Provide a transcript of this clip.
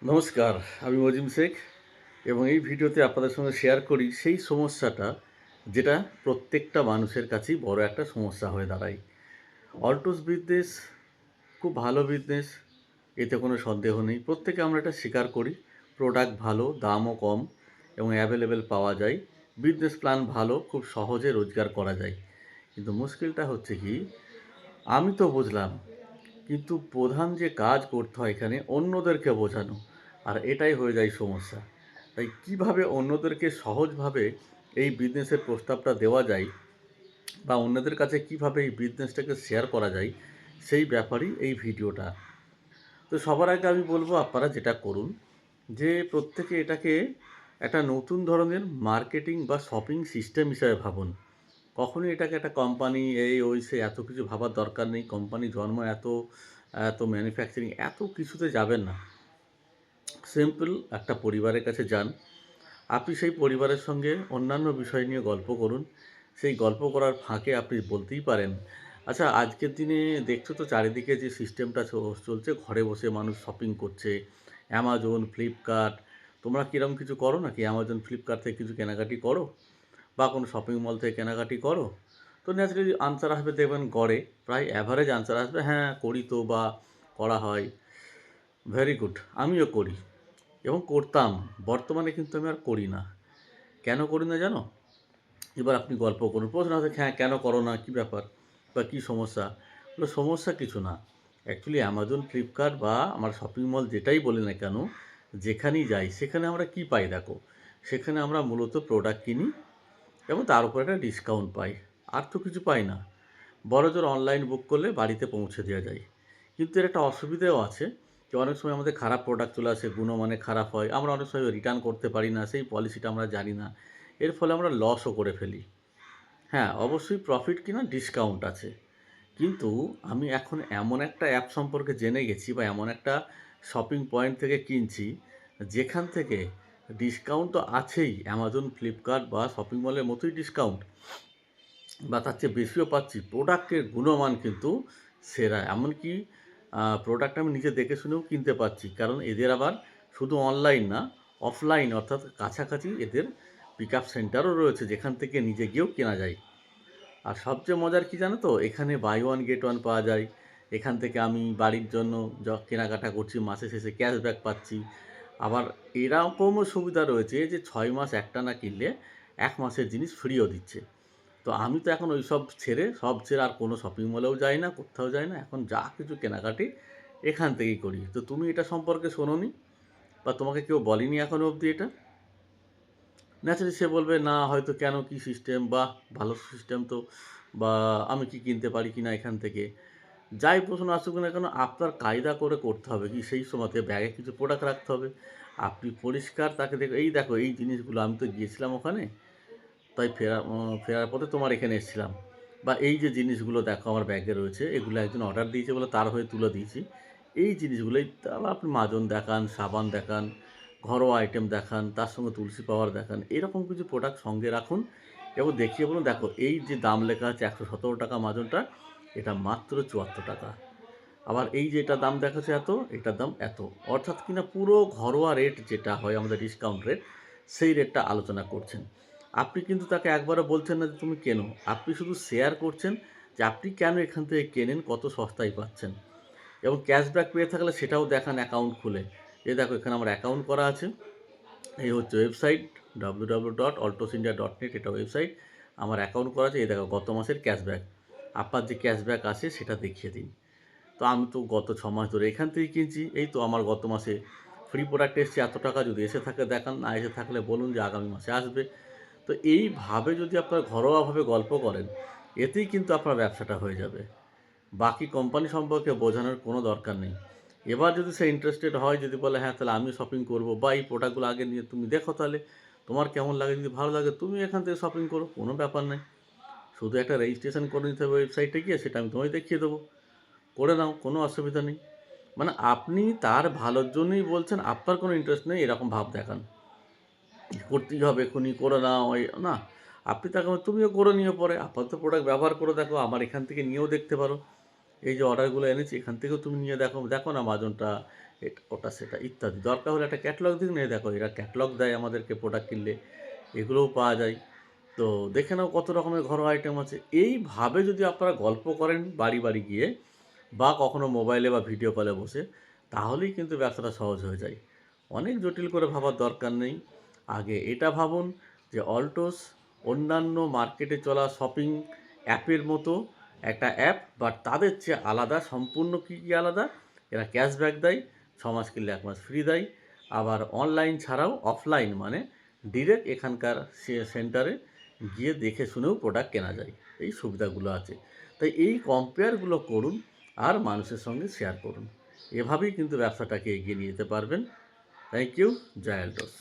নমস্কার, আমি মজিম শেখ এবং এই ভিডিওতে আপনাদের সঙ্গে শেয়ার করি সেই সমস্যাটা যেটা প্রত্যেকটা মানুষের কাছেই বড় একটা সমস্যা হয়ে দাঁড়ায়। অলটুস বিজনেস খুব ভালো বিজনেস, এতে কোনো সন্দেহ নেই। প্রত্যেকে আমরা এটা স্বীকার করি। প্রোডাক্ট ভালো, দামও কম এবং অ্যাভেলেবেল পাওয়া যায়। বিজনেস প্ল্যান ভালো, খুব সহজে রোজগার করা যায়। কিন্তু মুশকিলটা হচ্ছে কি, আমি তো বুঝলাম, কিন্তু প্রধান যে কাজ করতে হয় এখানে অন্যদেরকে বোঝানো, আর এটাই হয়ে যায় সমস্যা। তাই কিভাবে অন্যদেরকে সহজভাবে এই বিজনেসের প্রস্তাবটা দেওয়া যায় বা অন্যদের কাছে কিভাবে এই বিজনেসটাকে শেয়ার করা যায়, সেই ব্যাপারেই এই ভিডিওটা। তো সবার আগে আমি বলবো, আপনারা যেটা করুন, যে প্রত্যেকে এটাকে একটা নতুন ধরনের মার্কেটিং বা শপিং সিস্টেম হিসাবে ভাবুন। কখনোই এটাকে একটা কোম্পানি এই ওই সে এত কিছু ভাবার দরকার নেই। কোম্পানি জন্ম এত এত ম্যানুফ্যাকচারিং এত কিছুতে যাবেন না। সিম্পল একটা পরিবারের কাছে যান। আপনি সেই পরিবারের সঙ্গে অন্যান্য বিষয় নিয়ে গল্প করুন। সেই গল্প করার ফাঁকে আপনি বলতেই পারেন, আচ্ছা, আজকের দিনে দেখছো তো চারিদিকে যে সিস্টেমটা চলছে, ঘরে বসে মানুষ শপিং করছে, অ্যামাজন, ফ্লিপকার্ট। তোমরা কীরকম কিছু করো নাকি? অ্যামাজন, ফ্লিপকার্ট থেকে কিছু কেনাকাটি করো বা কোনো শপিং মল থেকে কেনাকাটি করো? তো ন্যাচারালি আনসার আসবে, দেখবেন গড়ে প্রায় অ্যাভারেজ আনসার আসবে, হ্যাঁ করি তো বা করা হয়। ভেরি গুড, আমিও করি এবং করতাম। বর্তমানে কিন্তু আমি আর করি না। কেন করি না জানো? এবার আপনি গল্প করুন, প্রশ্ন আছে, হ্যাঁ কেন করো না, কী ব্যাপার বা কী সমস্যা? বলে সমস্যা কিছু না। অ্যাকচুয়ালি অ্যামাজন, ফ্লিপকার্ট বা আমার শপিং মল যেটাই বলি না কেন, যেখানেই যাই সেখানে আমরা কী পাই দেখো। সেখানে আমরা মূলত প্রোডাক্ট কিনি এবং তার উপর একটা ডিসকাউন্ট পাই। আর তো কিছু পাই না। বড়জোর অনলাইন বুক করলে বাড়িতে পৌঁছে দেওয়া যায়। কিন্তু এর একটা অসুবিধাও আছে, যে অনেক সময় আমাদের খারাপ প্রোডাক্ট চলে আসে, গুণমানে খারাপ হয়, আমরা অনেক সময় রিটার্ন করতে পারি না, সেই পলিসিটা আমরা জানি না। এর ফলে আমরা লসও করে ফেলি। হ্যাঁ, অবশ্যই প্রফিট কিনা ডিসকাউন্ট আছে। কিন্তু আমি এখন এমন একটা অ্যাপ সম্পর্কে জেনে গেছি বা এমন একটা শপিং পয়েন্ট থেকে কিনছি, যেখান থেকে ডিসকাউন্ট তো আছেই, অ্যামাজন, ফ্লিপকার্ট বা শপিং মলের মতোই ডিসকাউন্ট, বা তার চেয়ে বেশিও পাচ্ছি। প্রোডাক্টের গুণমান কিন্তু সেরা। এমনকি প্রোডাক্ট আমি নিজে দেখে শুনেও কিনতে পারছি। কারণ এদের আবার শুধু অনলাইন না, অফলাইন অর্থাৎ কাছাকাছি এদের পিক আপ সেন্টারও রয়েছে, যেখান থেকে নিজে গিয়েও কেনা যায়। আর সবচেয়ে মজার কী জানো তো? এখানে বাই ওয়ান গেট ওয়ান পাওয়া যায়। এখান থেকে আমি বাড়ির জন্য কেনাকাটা করছি, মাসের শেষে ক্যাশব্যাক পাচ্ছি। আবার এরকমও সুবিধা রয়েছে যে 6 মাস একটানা কিনলে 1 মাসের জিনিস ফ্রিও দিচ্ছে। তো আমি তো এখন ওই সব ছেড়ে আর কোনো শপিং মলেও যাই না, কোথাও যাই না। এখন যা কিছু কেনাকাটি এখান থেকেই করি। তো তুমি এটা সম্পর্কে শোনোনি বা তোমাকে কেউ বলেনি এখনও অবধি এটা? ন্যাচারালি সে বলবে, না হয়তো, কেন, কী সিস্টেম, বাহ! ভালো সিস্টেম তো, বা আমি কি কিনতে পারি কি না এখান থেকে? যাই প্রশ্ন আসুক না কেন, আপনার কায়দা করে করতে হবে কি, সেই সময়তে ব্যাগে কিছু প্রোডাক্ট রাখতে হবে। আপনি পরিষ্কার তাকে দেখো, এই দেখো এই জিনিসগুলো আমি তো গিয়েছিলাম ওখানে, তাই ফেরার পথে তোমার এখানে এসেছিলাম, বা এই যে জিনিসগুলো দেখো আমার ব্যাগে রয়েছে, এগুলো একজন অর্ডার দিয়েছে বলে তার হয়ে তুলে দিয়েছি। এই জিনিসগুলোই, তারপর আপনি মাজন দেখান, সাবান দেখান, ঘরোয়া আইটেম দেখান, তার সঙ্গে তুলসী পাওয়ার দেখান, এরকম কিছু প্রোডাক্ট সঙ্গে রাখুন এবং দেখিয়ে বলুন, দেখো এই যে দাম লেখা আছে 117 টাকা মাজনটা, এটা মাত্র 74 টাকা। আবার এই যে এটার দাম দেখাচ্ছে এত, এটার দাম এত। অর্থাৎ কিনা পুরো ঘরোয়া রেট যেটা হয় আমাদের ডিসকাউন্ট রেট, সেই রেটটা আলোচনা করছেন। আপনি কিন্তু তাকে একবারও বলছেন না যে তুমি কেনো। আপনি শুধু শেয়ার করছেন যে আপনি কেন এখান থেকে কেনেন, কত সস্তায় পাচ্ছেন। এবং ক্যাশব্যাক পেয়ে থাকলে সেটাও দেখান অ্যাকাউন্ট খুলে। এই দেখো এখানে আমার অ্যাকাউন্ট করা আছে। এই হচ্ছে ওয়েবসাইট www.altosindia.net, এটা ওয়েবসাইট। আমার অ্যাকাউন্ট করা আছে। এই দেখো গত মাসের ক্যাশব্যাক। আপনার যে ক্যাশব্যাক আছে সেটা দেখিয়ে দিন। তো আমি তো গত 6 মাস ধরে এখান থেকেই কিনছি। এই তো আমার গত মাসে ফ্রি প্রোডাক্ট এসছে এত টাকা, যদি এসে থাকে দেখান, না এসে থাকলে বলুন যে আগামী মাসে আসবে। তো এইভাবে যদি আপনারা ঘরোয়াভাবে গল্প করেন, এতেই কিন্তু আপনার ব্যবসাটা হয়ে যাবে। বাকি কোম্পানি সম্পর্কে বোঝানোর কোনো দরকার নেই। এবার যদি সে ইন্টারেস্টেড হয়, যদি বলে হ্যাঁ তাহলে আমিও শপিং করব, বা এই প্রোডাক্টগুলো আগে নিয়ে তুমি দেখো, তাহলে তোমার কেমন লাগে, যদি ভালো লাগে তুমি এখান থেকে শপিং করো, কোনো ব্যাপার নেই। শুধু একটা রেজিস্ট্রেশন করে নিতে হবে ওয়েবসাইটে গিয়ে, সেটা আমি তোমায় দেখিয়ে দেবো, করে নাও, কোনো অসুবিধা নেই। মানে আপনি তার ভালোর জন্যই বলছেন, আপনার কোনো ইন্টারেস্ট নেই এরকম ভাব দেখান, করতেই হবে এক্ষুনি করে নাও, এই না। আপনি তাকে তুমিও করে নিও, পরে আপাতত প্রোডাক্ট ব্যবহার করে দেখো, আমার এখান থেকে নিয়েও দেখতে পারো। এই যে অর্ডারগুলো এনেছি এখান থেকেও তুমি নিয়ে দেখো, দেখো না মাজনটা, এটা ওটা সেটা ইত্যাদি। দরকার হলে একটা ক্যাটালগ দিন, এই দেখো এরা ক্যাটালগ দেয় আমাদেরকে প্রোডাক্ট কিনলে, এগুলোও পাওয়া যায়। তো দেখে নাও কত রকমের ঘরোয়া আইটেম আছে। এইভাবে যদি আপনারা গল্প করেন বাড়ি বাড়ি গিয়ে বা কখনো মোবাইলে বা ভিডিও কলে বসে, তাহলেই কিন্তু ব্যবসাটা সহজ হয়ে যায়। অনেক জটিল করে ভাবার দরকার নেই। আগে এটা ভাবুন যে অলটোস অন্যান্য মার্কেটে চলা শপিং অ্যাপের মতো একটা অ্যাপ, বাট তাদের চেয়ে আলাদা। সম্পূর্ণ কী কী আলাদা? এরা ক্যাশব্যাক দেয়, 6 মাস কিনলে 1 মাস ফ্রি দেয়। আবার অনলাইন ছাড়াও অফলাইন মানে ডিরেক্ট এখানকার সেন্টারে গিয়ে দেখে শুনেও প্রোডাক্ট কেনা যায়। এই সুবিধাগুলো আছে। তাই এই কম্পেয়ারগুলো করুন আর মানুষের সঙ্গে শেয়ার করুন। এভাবেই কিন্তু ব্যবসাটাকে এগিয়ে নিয়ে যেতে পারবেন। Thank you. জয় আল্টোস।